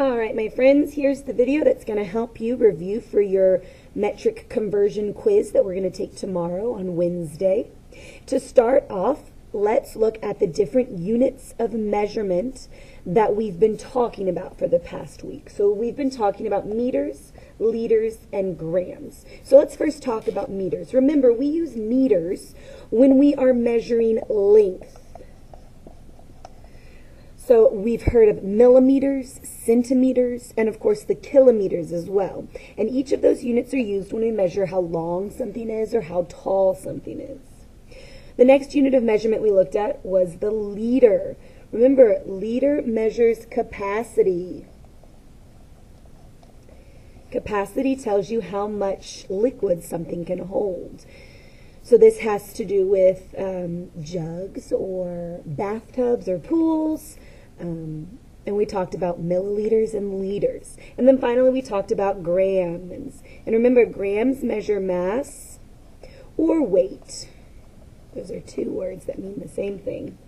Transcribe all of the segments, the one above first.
All right, my friends, here's the video that's going to help you review for your metric conversion quiz that we're going to take tomorrow on Wednesday. To start off, let's look at the different units of measurement that we've been talking about for the past week. So we've been talking about meters, liters, and grams. So let's first talk about meters. Remember, we use meters when we are measuring length. So we've heard of millimeters, centimeters, and of course the kilometers as well. And each of those units are used when we measure how long something is or how tall something is. The next unit of measurement we looked at was the liter. Remember, liter measures capacity. Capacity tells you how much liquid something can hold. So this has to do with jugs or bathtubs or pools. And we talked about milliliters and liters. And then finally we talked about grams. And remember, grams measure mass or weight. Those are two words that mean the same thing.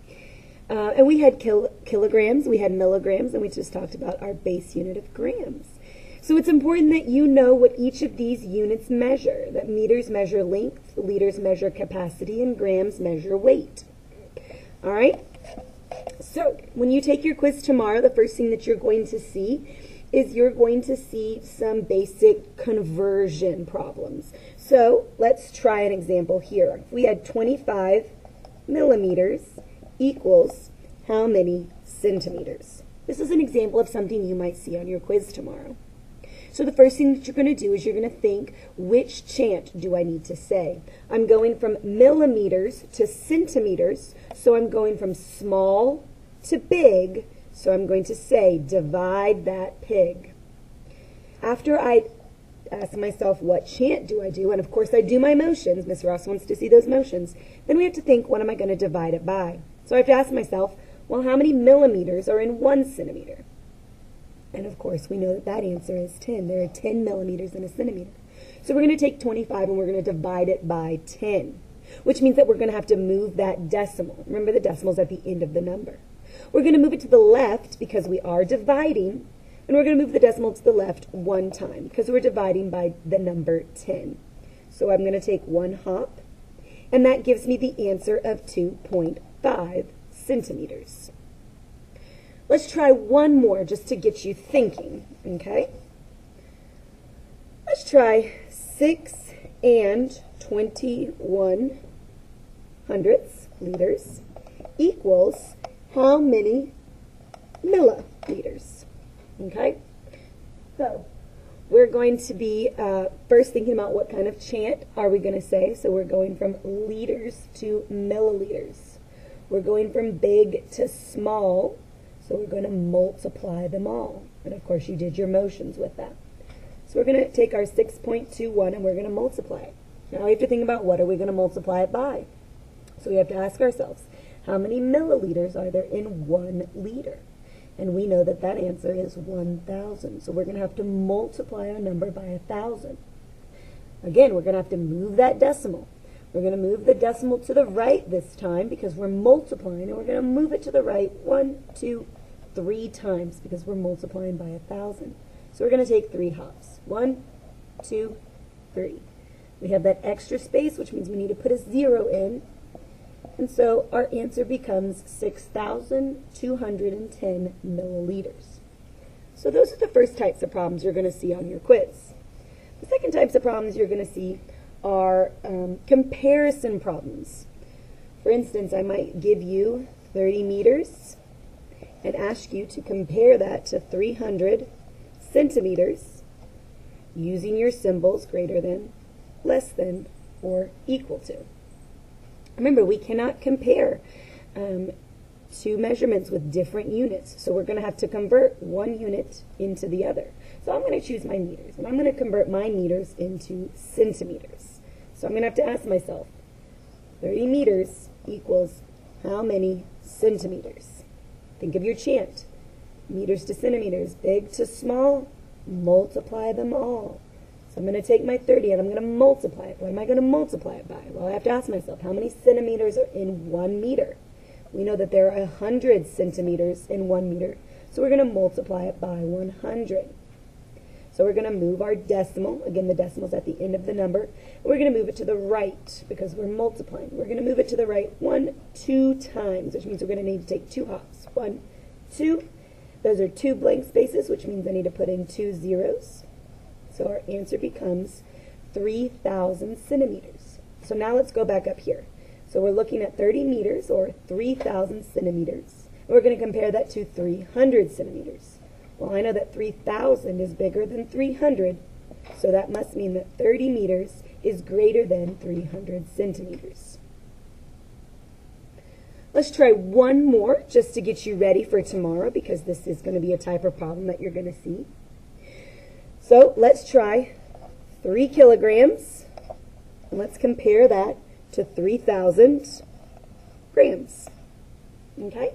And we had kilograms, we had milligrams, and we just talked about our base unit of grams. So it's important that you know what each of these units measure. That meters measure length, liters measure capacity, and grams measure weight. All right? So when you take your quiz tomorrow, the first thing that you're going to see is you're going to see some basic conversion problems. So let's try an example here. If we had 25 millimeters equals how many centimeters? This is an example of something you might see on your quiz tomorrow. So the first thing that you're going to do is you're going to think, which chant do I need to say? I'm going from millimeters to centimeters, so I'm going from small to big, so I'm going to say, divide that pig. After I ask myself, what chant do I do? And of course I do my motions. Miss Ross wants to see those motions. Then we have to think, what am I going to divide it by? So I have to ask myself, well, how many millimeters are in 1 centimeter? And of course, we know that that answer is 10. There are 10 millimeters in a centimeter. So we're going to take 25 and we're going to divide it by 10, which means that we're going to have to move that decimal. Remember, the decimal's at the end of the number. We're going to move it to the left because we are dividing, and we're going to move the decimal to the left one time because we're dividing by the number 10. So I'm going to take one hop, and that gives me the answer of 2.5 centimeters. Let's try one more just to get you thinking, okay? Let's try 6 and 21 hundredths liters equals how many milliliters, okay? So we're going to be first thinking about what kind of chant are we going to say. So we're going from liters to milliliters. We're going from big to small. So we're going to multiply them all. And of course you did your motions with that. So we're going to take our 6.21 and we're going to multiply it. Now we have to think about what are we going to multiply it by. So we have to ask ourselves, how many milliliters are there in 1 liter? And we know that that answer is 1,000. So we're going to have to multiply our number by 1,000. Again, we're going to have to move that decimal. We're going to move the decimal to the right this time because we're multiplying, and we're going to move it to the right 1, 2, 3 times because we're multiplying by 1,000. So we're going to take 3 hops. 1, 2, 3. We have that extra space, which means we need to put a 0 in. And so our answer becomes 6,210 milliliters. So those are the first types of problems you're going to see on your quiz. The second types of problems you're going to see are comparison problems. For instance, I might give you 30 meters and ask you to compare that to 300 centimeters using your symbols greater than, less than, or equal to. Remember, we cannot compare two measurements with different units, so we're going to have to convert one unit into the other. So I'm going to choose my meters, and I'm going to convert my meters into centimeters. So I'm going to have to ask myself, 30 meters equals how many centimeters? Think of your chant. Meters to centimeters, big to small, multiply them all. So I'm going to take my 30 and I'm going to multiply it. What am I going to multiply it by? Well, I have to ask myself, how many centimeters are in 1 meter? We know that there are 100 centimeters in 1 meter. So we're going to multiply it by 100. So we're going to move our decimal. Again, the decimal's at the end of the number. And we're going to move it to the right because we're multiplying. We're going to move it to the right 2 times, which means we're going to need to take 2 hops. 1, 2. Those are 2 blank spaces, which means I need to put in 2 zeros. So our answer becomes 3,000 centimeters. So now let's go back up here. So we're looking at 30 meters or 3,000 centimeters. And we're going to compare that to 300 centimeters. Well, I know that 3,000 is bigger than 300, so that must mean that 30 meters is greater than 300 centimeters. Let's try one more just to get you ready for tomorrow because this is going to be a type of problem that you're going to see. So let's try 3 kilograms, and let's compare that to 3,000 grams. Okay?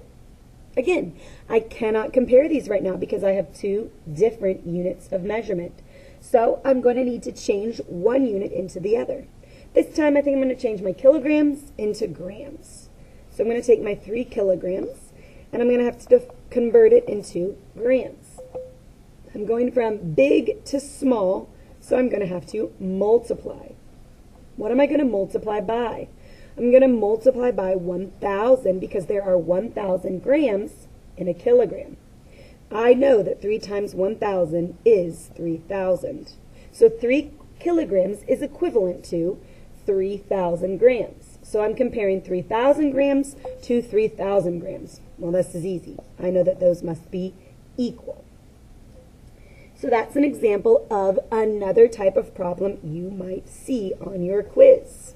Again, I cannot compare these right now because I have 2 different units of measurement. So I'm going to need to change one unit into the other. This time I think I'm going to change my kilograms into grams. So I'm going to take my 3 kilograms and I'm going to have to convert it into grams. I'm going from big to small, so I'm going to have to multiply. What am I going to multiply by? I'm going to multiply by 1,000 because there are 1,000 grams in a kilogram. I know that 3 times 1,000 is 3,000. So 3 kilograms is equivalent to 3,000 grams. So I'm comparing 3,000 grams to 3,000 grams. Well, this is easy. I know that those must be equal. So that's an example of another type of problem you might see on your quiz.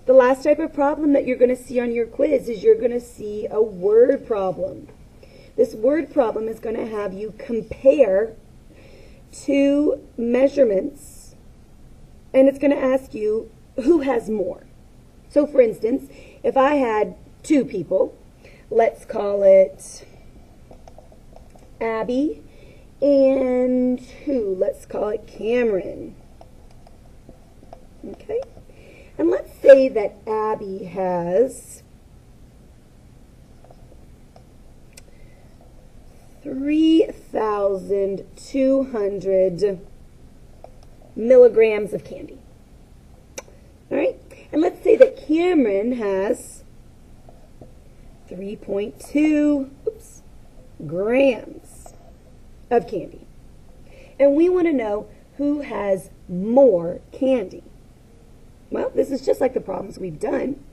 The last type of problem that you're going to see on your quiz is you're going to see a word problem. This word problem is going to have you compare 2 measurements, and it's going to ask you who has more. So for instance, if I had 2 people, let's call it Abby and who? Let's call it Cameron. Okay? And let's say that Abby has 3,200 milligrams of candy. All right? And let's say that Cameron has 3.2 grams of candy. And we want to know who has more candy. Well, this is just like the problems we've done.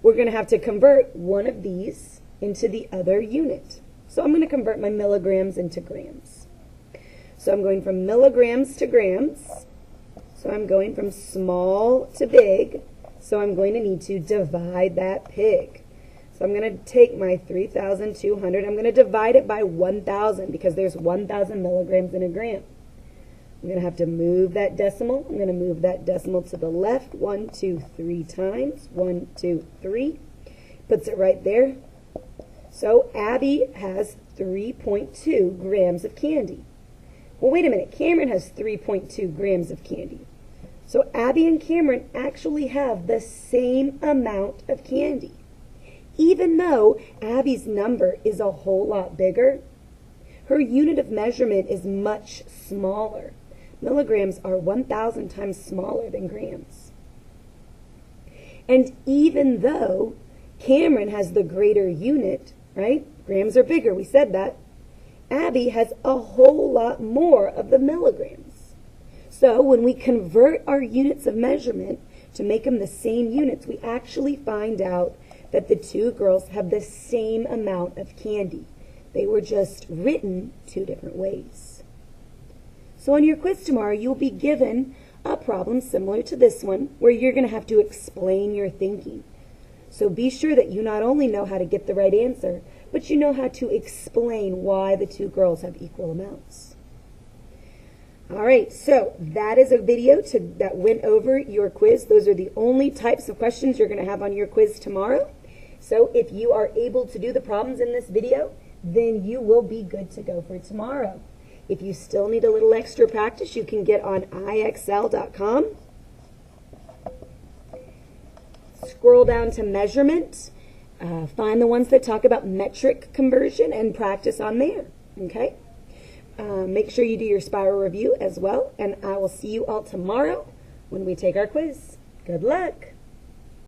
We're going to have to convert one of these into the other unit. So I'm going to convert my milligrams into grams. So I'm going from milligrams to grams. So I'm going from small to big. So I'm going to need to divide that pig. So I'm going to take my 3,200. I'm going to divide it by 1,000 because there's 1,000 milligrams in a gram. I'm going to have to move that decimal. I'm going to move that decimal to the left 1, 2, 3 times. 1, 2, 3. Puts it right there. So Abby has 3.2 grams of candy. Well, wait a minute. Cameron has 3.2 grams of candy. So Abby and Cameron actually have the same amount of candy. Even though Abby's number is a whole lot bigger, her unit of measurement is much smaller. Milligrams are 1,000 times smaller than grams. And even though Cameron has the greater unit, right? Grams are bigger, we said that. Abby has a whole lot more of the milligrams. So when we convert our units of measurement to make them the same units, we actually find out that the 2 girls have the same amount of candy. They were just written 2 different ways. So on your quiz tomorrow, you'll be given a problem similar to this one where you're going to have to explain your thinking. So be sure that you not only know how to get the right answer, but you know how to explain why the 2 girls have equal amounts. All right, so that is a video that went over your quiz. Those are the only types of questions you're going to have on your quiz tomorrow. So if you are able to do the problems in this video, then you will be good to go for tomorrow. If you still need a little extra practice, you can get on IXL.com. Scroll down to measurement. Find the ones that talk about metric conversion and practice on there. Okay? Make sure you do your spiral review as well, and I will see you all tomorrow when we take our quiz. Good luck.